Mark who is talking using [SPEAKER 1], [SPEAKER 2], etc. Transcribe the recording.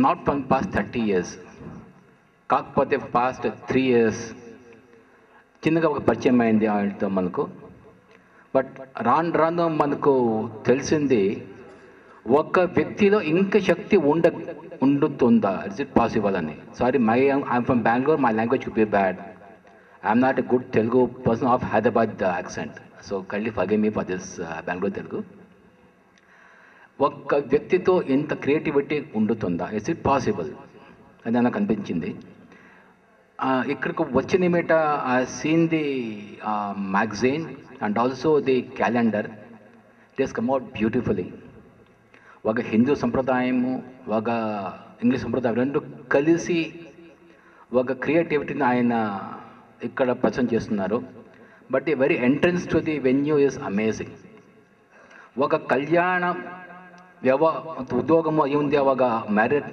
[SPEAKER 1] Not from past 30 years, కాకపోతే past 3 years చిన్నగా ఒక పరిచయం అయింది ఆయనతో మనకు. బట్ రాను రాను మనకు తెలిసింది ఒక వ్యక్తిలో ఇంకా శక్తి ఉండుతుందా, ఇస్ ఇట్ పాసిబుల్ అని. Sorry, I'm from Bengaluru, my language could be bad. I'm not a good Telugu person of Hyderabad accent, so kindly forgive me for this Bengaluru Telugu. ఒక్క వ్యక్తితో ఇంత క్రియేటివిటీ ఉండుతుందా, ఇస్ ఇట్ పాసిబుల్ అని నాకు అనిపించింది. ఇక్కడికి వచ్చిన మీట I seen the magazine and also the calendar. It has come out beautifully. ఒక హిందూ సంప్రదాయము, ఒక ఇంగ్లీష్ సంప్రదాయం రెండు కలిసి ఒక క్రియేటివిటీని ఆయన ఇక్కడ ప్రజెంట్ చేస్తున్నారు. But the very entrance to the venue is amazing. ఒక కళ్యాణ ఉద్యోగము అయి ఉంది, ఒక మ్యారేజ్